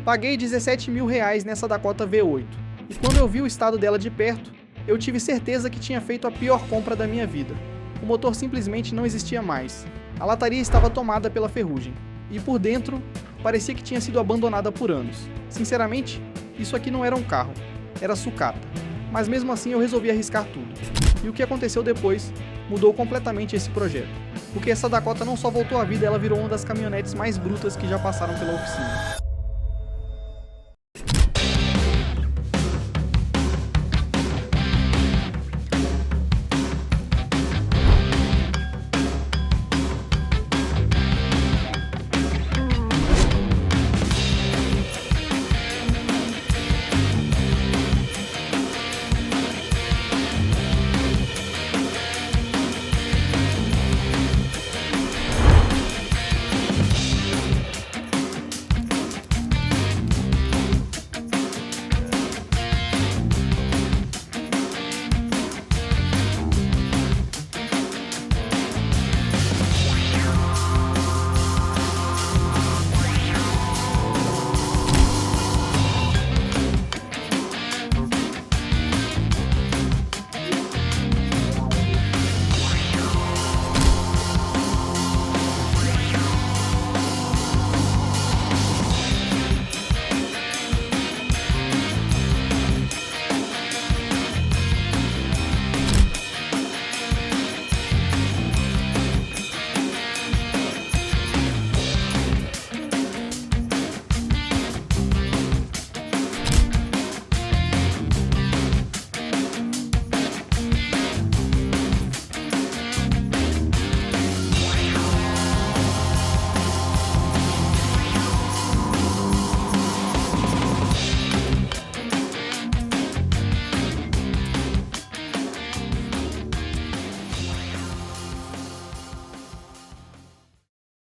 Paguei R$17.000 nessa Dakota V8, e quando eu vi o estado dela de perto, eu tive certeza que tinha feito a pior compra da minha vida. O motor simplesmente não existia mais. A lataria estava tomada pela ferrugem, e por dentro, parecia que tinha sido abandonada por anos. Sinceramente, isso aqui não era um carro, era sucata. Mas mesmo assim eu resolvi arriscar tudo. E o que aconteceu depois mudou completamente esse projeto. Porque essa Dakota não só voltou à vida, ela virou uma das caminhonetes mais brutas que já passaram pela oficina.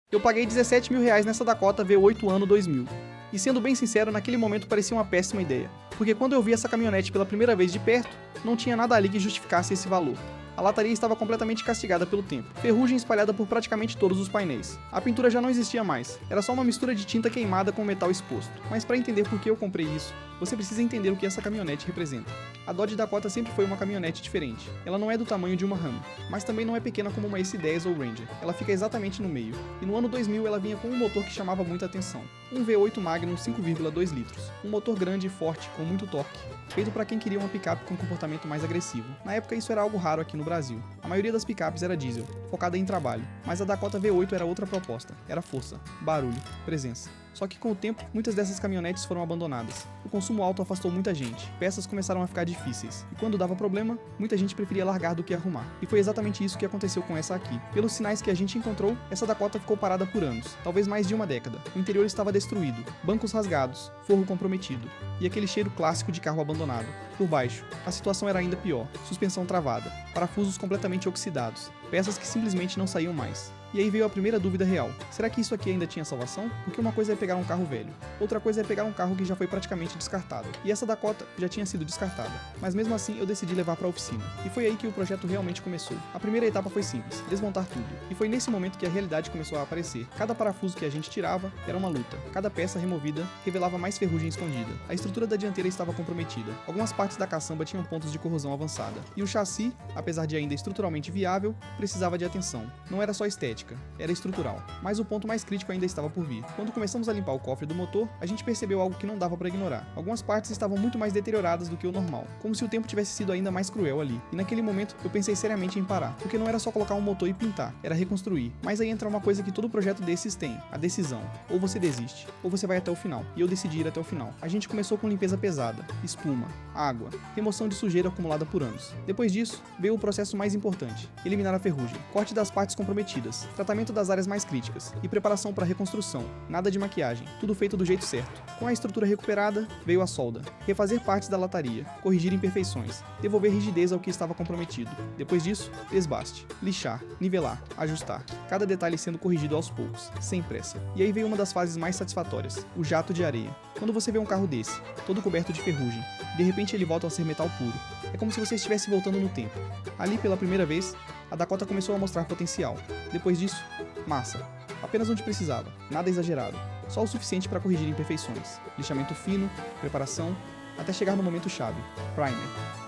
Eu paguei R$17.000 nessa Dakota V8 ano 2000. E sendo bem sincero, naquele momento parecia uma péssima ideia. Porque quando eu vi essa caminhonete pela primeira vez de perto, não tinha nada ali que justificasse esse valor. A lataria estava completamente castigada pelo tempo, ferrugem espalhada por praticamente todos os painéis. A pintura já não existia mais, era só uma mistura de tinta queimada com metal exposto. Mas para entender por que eu comprei isso, você precisa entender o que essa caminhonete representa. A Dodge Dakota sempre foi uma caminhonete diferente. Ela não é do tamanho de uma Ram, mas também não é pequena como uma S10 ou Ranger. Ela fica exatamente no meio. E no ano 2000 ela vinha com um motor que chamava muita atenção. Um V8 Magnum 5,2 litros. Um motor grande e forte, com muito torque. Feito para quem queria uma picape com comportamento mais agressivo. Na época isso era algo raro aqui no Brasil. A maioria das picapes era diesel, focada em trabalho. Mas a Dakota V8 era outra proposta. Era força, barulho, presença. Só que com o tempo, muitas dessas caminhonetes foram abandonadas. O consumo alto afastou muita gente, peças começaram a ficar difíceis, e quando dava problema, muita gente preferia largar do que arrumar. E foi exatamente isso que aconteceu com essa aqui. Pelos sinais que a gente encontrou, essa Dakota ficou parada por anos, talvez mais de uma década. O interior estava destruído, bancos rasgados, forro comprometido, e aquele cheiro clássico de carro abandonado. Por baixo, a situação era ainda pior, suspensão travada, parafusos completamente oxidados, peças que simplesmente não saíam mais. E aí veio a primeira dúvida real. Será que isso aqui ainda tinha salvação? Porque uma coisa é pegar um carro velho, outra coisa é pegar um carro que já foi praticamente descartado. E essa Dakota já tinha sido descartada. Mas mesmo assim eu decidi levar para a oficina. E foi aí que o projeto realmente começou. A primeira etapa foi simples, desmontar tudo. E foi nesse momento que a realidade começou a aparecer. Cada parafuso que a gente tirava era uma luta. Cada peça removida revelava mais ferrugem escondida. A estrutura da dianteira estava comprometida. Algumas partes da caçamba tinham pontos de corrosão avançada. E o chassi, apesar de ainda estruturalmente viável, precisava de atenção. Não era só estética, era estrutural. Mas o ponto mais crítico ainda estava por vir. Quando começamos a limpar o cofre do motor, a gente percebeu algo que não dava para ignorar. Algumas partes estavam muito mais deterioradas do que o normal, como se o tempo tivesse sido ainda mais cruel ali. E naquele momento eu pensei seriamente em parar, porque não era só colocar um motor e pintar, era reconstruir. Mas aí entra uma coisa que todo projeto desses tem, a decisão. Ou você desiste, ou você vai até o final. E eu decidi ir até o final. A gente começou com limpeza pesada, espuma, água, remoção de sujeira acumulada por anos. Depois disso, veio o processo mais importante, eliminar a ferrugem, corte das partes comprometidas, tratamento das áreas mais críticas e preparação para a reconstrução. Nada de maquiagem, tudo feito do jeito certo. Com a estrutura recuperada, veio a solda, refazer partes da lataria, corrigir imperfeições, devolver rigidez ao que estava comprometido. Depois disso, desbaste, lixar, nivelar, ajustar, cada detalhe sendo corrigido aos poucos, sem pressa. E aí veio uma das fases mais satisfatórias, o jato de areia. Quando você vê um carro desse, todo coberto de ferrugem, de repente ele volta a ser metal puro. É como se você estivesse voltando no tempo. Ali, pela primeira vez, a Dakota começou a mostrar potencial. Depois disso, massa. Apenas onde precisava, nada exagerado. só o suficiente para corrigir imperfeições, lixamento fino, preparação, até chegar no momento chave, primer.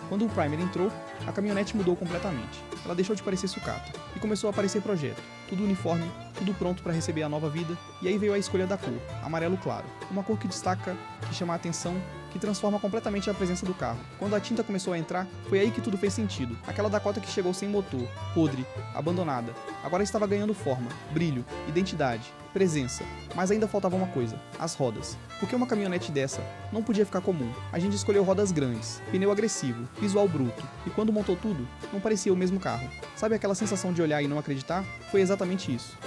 Quando o primer entrou, a caminhonete mudou completamente. Ela deixou de parecer sucata e começou a parecer projeto. Tudo uniforme, tudo pronto para receber a nova vida, e aí veio a escolha da cor, amarelo claro. Uma cor que destaca, que chama a atenção, que transforma completamente a presença do carro. Quando a tinta começou a entrar, foi aí que tudo fez sentido. Aquela Dakota que chegou sem motor, podre, abandonada, agora estava ganhando forma, brilho, identidade, presença. Mas ainda faltava uma coisa, as rodas. Porque uma caminhonete dessa não podia ficar comum. A gente escolheu rodas grandes, pneu agressivo, visual bruto, e quando montou tudo, não parecia o mesmo carro. Sabe aquela sensação de olhar e não acreditar? Foi exatamente isso.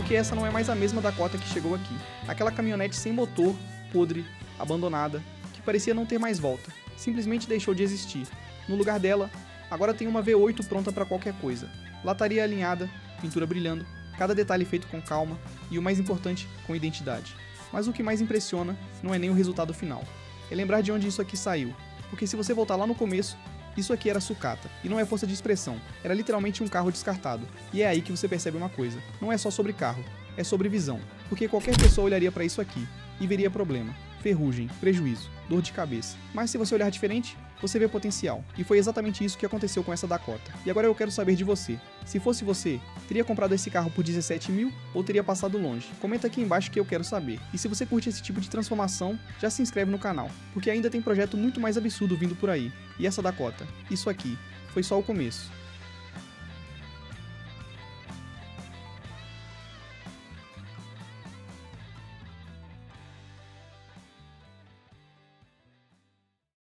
porque essa não é mais a mesma Dakota que chegou aqui. Aquela caminhonete sem motor, podre, abandonada, que parecia não ter mais volta, simplesmente deixou de existir. No lugar dela, agora tem uma V8 pronta para qualquer coisa. Lataria alinhada, pintura brilhando, cada detalhe feito com calma e, o mais importante, com identidade. Mas o que mais impressiona não é nem o resultado final, é lembrar de onde isso aqui saiu. Porque se você voltar lá no começo, isso aqui era sucata, e não é força de expressão, era literalmente um carro descartado. E é aí que você percebe uma coisa, não é só sobre carro, é sobre visão. Porque qualquer pessoa olharia para isso aqui e veria problema, ferrugem, prejuízo, dor de cabeça. Mas se você olhar diferente, você vê potencial. E foi exatamente isso que aconteceu com essa Dakota. E agora eu quero saber de você. Se fosse você, teria comprado esse carro por 17 mil ou teria passado longe? Comenta aqui embaixo que eu quero saber. E se você curte esse tipo de transformação, já se inscreve no canal, porque ainda tem projeto muito mais absurdo vindo por aí. E essa Dakota, isso aqui, foi só o começo.